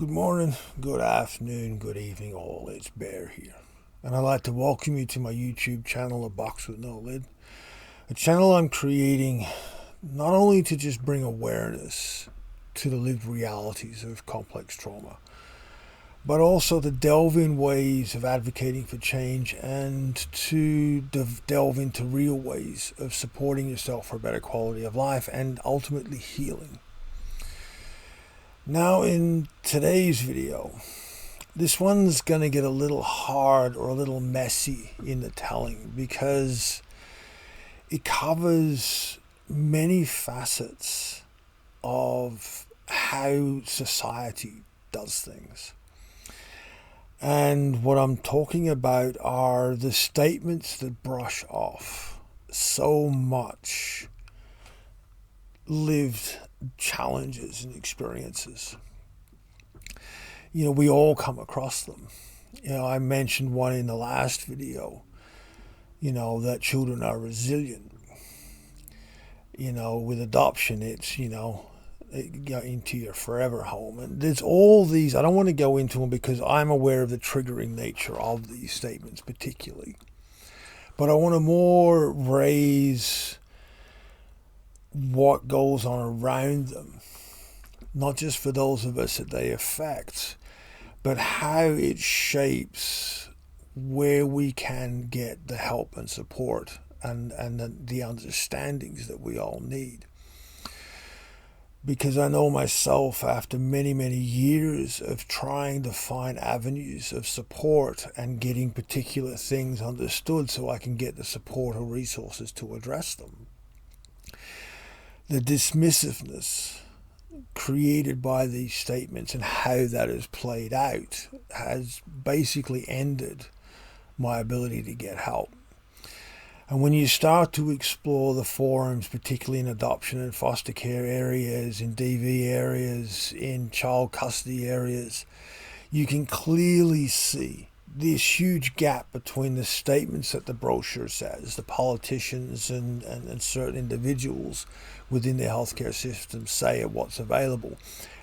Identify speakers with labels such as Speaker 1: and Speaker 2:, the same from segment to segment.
Speaker 1: Good morning, good afternoon, good evening all, it's Bear here. And I'd like to welcome you to my YouTube channel, A Box With No Lid. A channel I'm creating not only to just bring awareness to the lived realities of complex trauma, but also to delve in ways of advocating for change and to delve into real ways of supporting yourself for a better quality of life and ultimately healing. Now in today's video, this one's going to get a little hard or a little messy in the telling because it covers many facets of how society does things. And what I'm talking about are the statements that brush off so much lived challenges and experiences. You know, we all come across them. You know, I mentioned one in the last video, that children are resilient. With adoption, it's, into your forever home. And there's all these, I don't want to go into them because I'm aware of the triggering nature of these statements particularly. But I want to more raise what goes on around them, not just for those of us that they affect, but how it shapes where we can get the help and support and the understandings that we all need. Because I know myself, after many, many years of trying to find avenues of support and getting particular things understood so I can get the support or resources to address them, the dismissiveness created by these statements and how that is played out has basically ended my ability to get help. And when you start to explore the forums, particularly in adoption and foster care areas, in DV areas, in child custody areas, you can clearly see this huge gap between the statements that the brochure says, the politicians and certain individuals within the healthcare system say of what's available,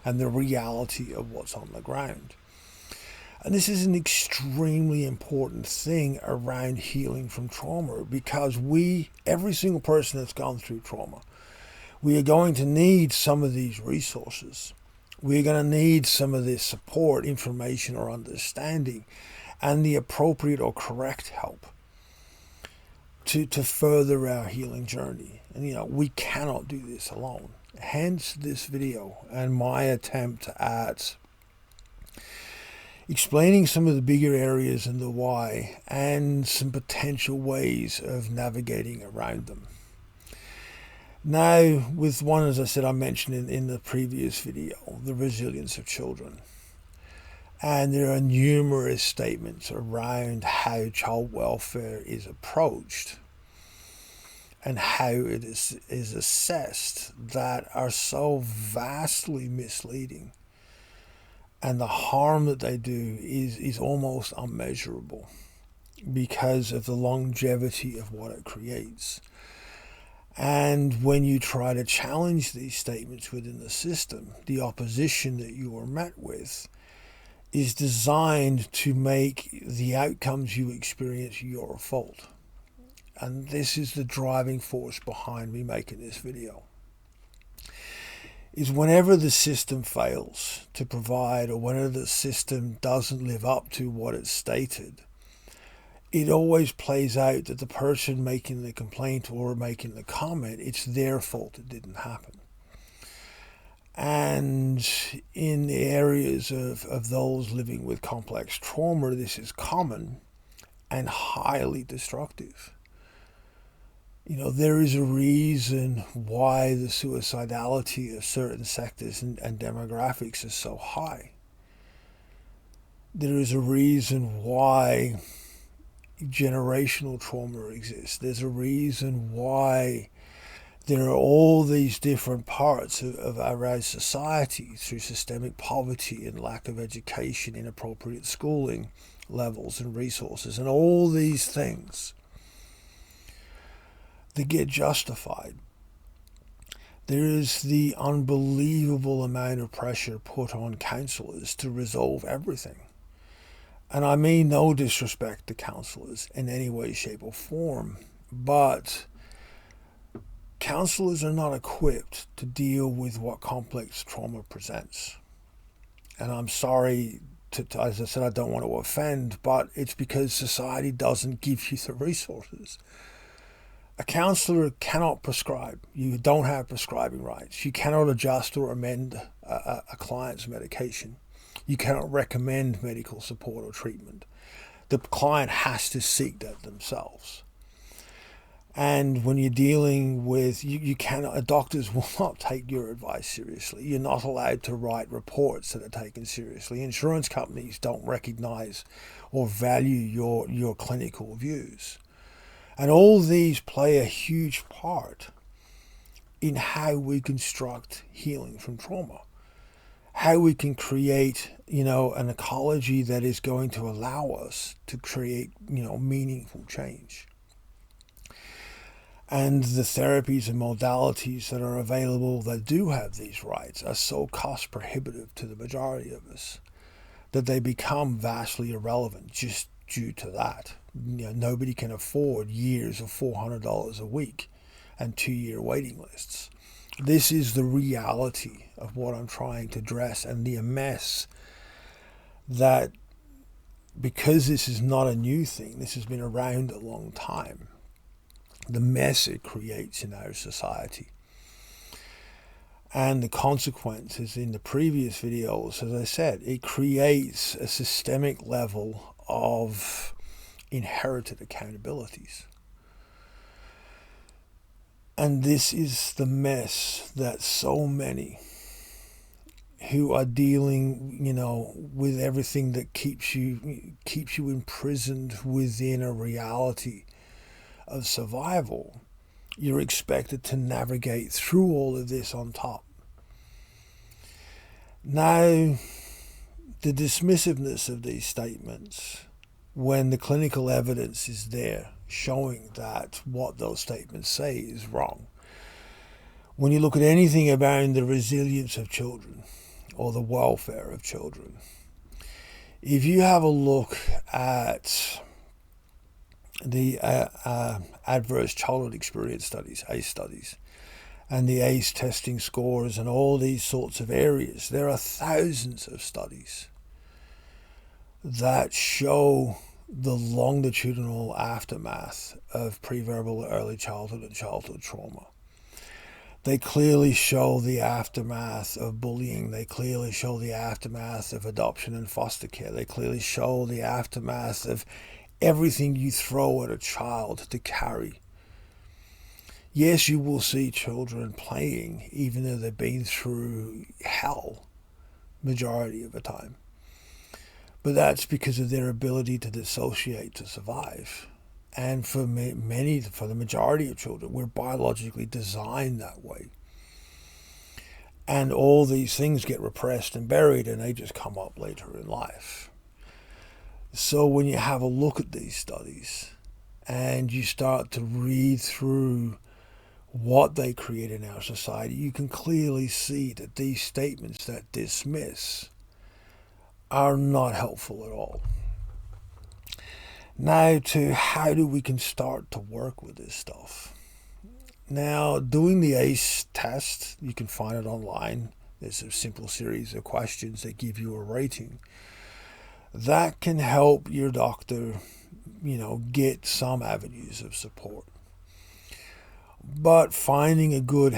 Speaker 1: and the reality of what's on the ground. And this is an extremely important thing around healing from trauma, because every single person that's gone through trauma, we are going to need some of these resources. We're going to need some of this support, information, or understanding, and the appropriate or correct help to further our healing journey. And we cannot do this alone. Hence this video and my attempt at explaining some of the bigger areas and the why, and some potential ways of navigating around them. Now, with one, as I said, I mentioned in the previous video, the resilience of children. And there are numerous statements around how child welfare is approached and how it is assessed that are so vastly misleading. And the harm that they do is almost unmeasurable because of the longevity of what it creates. And when you try to challenge these statements within the system, the opposition that you are met with is designed to make the outcomes you experience your fault. And this is the driving force behind me making this video. Is whenever the system fails to provide, or whenever the system doesn't live up to what it's stated, it always plays out that the person making the complaint or making the comment, it's their fault it didn't happen. And in the areas of those living with complex trauma, this is common and highly destructive. There is a reason why the suicidality of certain sectors and demographics is so high. There is a reason why generational trauma exists. There's a reason why there are all these different parts of our society through systemic poverty and lack of education, inappropriate schooling levels and resources, and all these things that get justified, there is the unbelievable amount of pressure put on counsellors to resolve everything. And I mean no disrespect to counsellors in any way, shape, or form, but counsellors are not equipped to deal with what complex trauma presents. And I'm sorry, as I said, I don't want to offend, but it's because society doesn't give you the resources. A counsellor cannot prescribe. You don't have prescribing rights. You cannot adjust or amend a client's medication. You cannot recommend medical support or treatment. The client has to seek that themselves. And when you're dealing with, you cannot, doctors will not take your advice seriously. You're not allowed to write reports that are taken seriously. Insurance companies don't recognize or value your clinical views. And all these play a huge part in how we construct healing from trauma. How we can create, an ecology that is going to allow us to create, meaningful change. And the therapies and modalities that are available that do have these rights are so cost prohibitive to the majority of us that they become vastly irrelevant just due to that. Nobody can afford years of $400 a week and 2-year waiting lists. This is the reality of what I'm trying to address, and the mess that, because this is not a new thing, this has been around a long time, the mess it creates in our society. And the consequences in the previous videos, as I said, it creates a systemic level of inherited accountabilities. And this is the mess that so many who are dealing, with everything that keeps you imprisoned within a reality of survival, you're expected to navigate through all of this on top. Now, the dismissiveness of these statements, when the clinical evidence is there showing that what those statements say is wrong. When you look at anything about the resilience of children or the welfare of children, if you have a look at the adverse childhood experience studies, ACE studies, and the ACE testing scores and all these sorts of areas, there are thousands of studies that show the longitudinal aftermath of preverbal early childhood and childhood trauma. They clearly show the aftermath of bullying. They clearly show the aftermath of adoption and foster care. They clearly show the aftermath of everything you throw at a child to carry. Yes, you will see children playing, even though they've been through hell majority of the time. But that's because of their ability to dissociate to survive. And for the majority of children, we're biologically designed that way. And all these things get repressed and buried, and they just come up later in life. So when you have a look at these studies and you start to read through what they create in our society, you can clearly see that these statements that dismiss are not helpful at all. Now to how we can start to work with this stuff. Now, doing the ACE test, you can find it online. There's a simple series of questions that give you a rating. That can help your doctor, get some avenues of support. But finding a good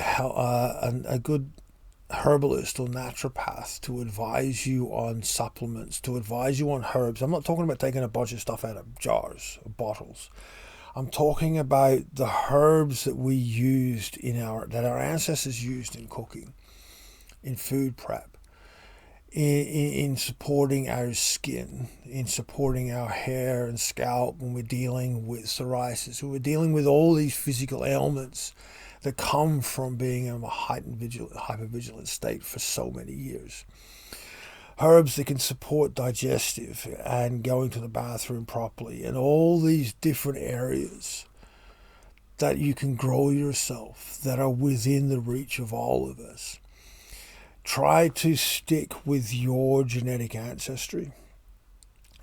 Speaker 1: herbalist or naturopath to advise you on supplements, to advise you on herbs. I'm not talking about taking a bunch of stuff out of jars or bottles. I'm talking about the herbs that we used that our ancestors used in cooking, in food prep, in supporting our skin, in supporting our hair and scalp when we're dealing with psoriasis, when we're dealing with all these physical ailments that come from being in a heightened hypervigilant state for so many years. Herbs that can support digestive and going to the bathroom properly, and all these different areas that you can grow yourself that are within the reach of all of us. Try to stick with your genetic ancestry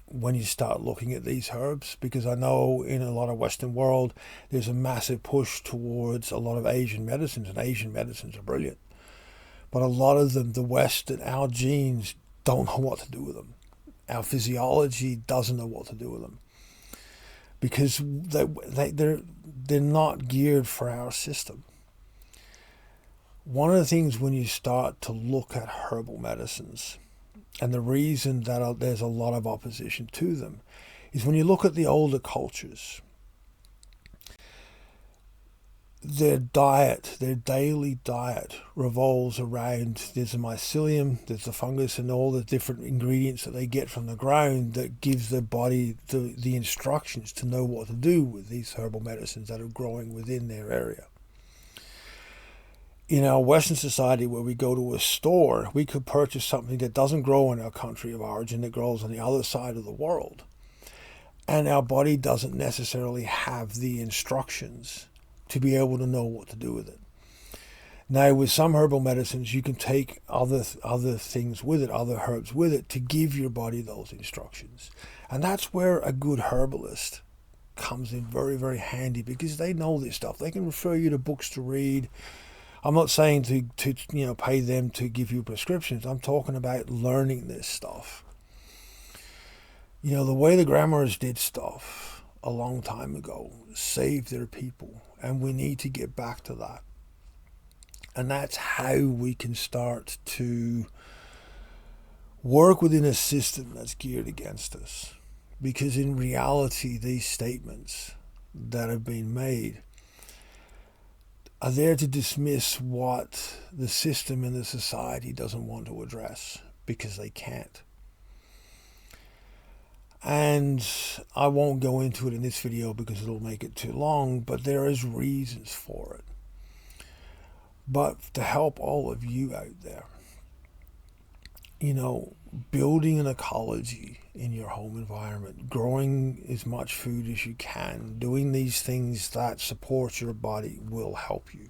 Speaker 1: when you start looking at these herbs, because I know in a lot of Western world there's a massive push towards a lot of Asian medicines, and Asian medicines are brilliant. But a lot of them, the West and our genes don't know what to do with them. Our physiology doesn't know what to do with them, because they're not geared for our system. One of the things when you start to look at herbal medicines, and the reason that there's a lot of opposition to them, is when you look at the older cultures, their diet, their daily diet revolves around, there's the mycelium, there's the fungus, and all the different ingredients that they get from the ground that gives their body the instructions to know what to do with these herbal medicines that are growing within their area. In our Western society, where we go to a store, we could purchase something that doesn't grow in our country of origin, that grows on the other side of the world. And our body doesn't necessarily have the instructions to be able to know what to do with it. Now, with some herbal medicines, you can take other things with it, other herbs with it, to give your body those instructions. And that's where a good herbalist comes in very, very handy, because they know this stuff. They can refer you to books to read. I'm not saying to pay them to give you prescriptions. I'm talking about learning this stuff. The way the grandmas did stuff a long time ago saved their people, and we need to get back to that. And that's how we can start to work within a system that's geared against us. Because in reality, these statements that have been made are there to dismiss what the system and the society doesn't want to address, because they can't. And I won't go into it in this video because it'll make it too long, but there is reasons for it. But to help all of you out there, building an ecology in your home environment, growing as much food as you can, doing these things that support your body will help you.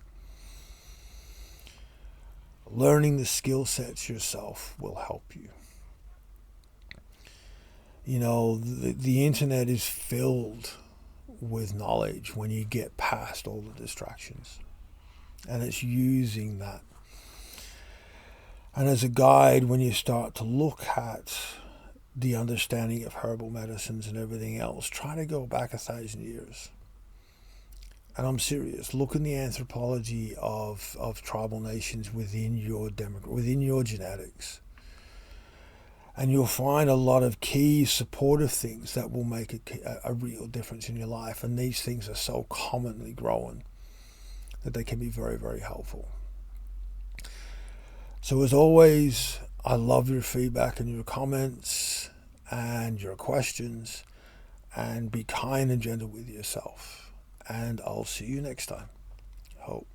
Speaker 1: Learning the skill sets yourself will help you. The internet is filled with knowledge when you get past all the distractions. And it's using that. And as a guide, when you start to look at the understanding of herbal medicines and everything else, try to go back 1,000 years. And I'm serious. Look in the anthropology of tribal nations within your genetics. And you'll find a lot of key supportive things that will make a real difference in your life. And these things are so commonly grown that they can be very, very helpful. So as always, I love your feedback and your comments and your questions. And be kind and gentle with yourself. And I'll see you next time. Hope.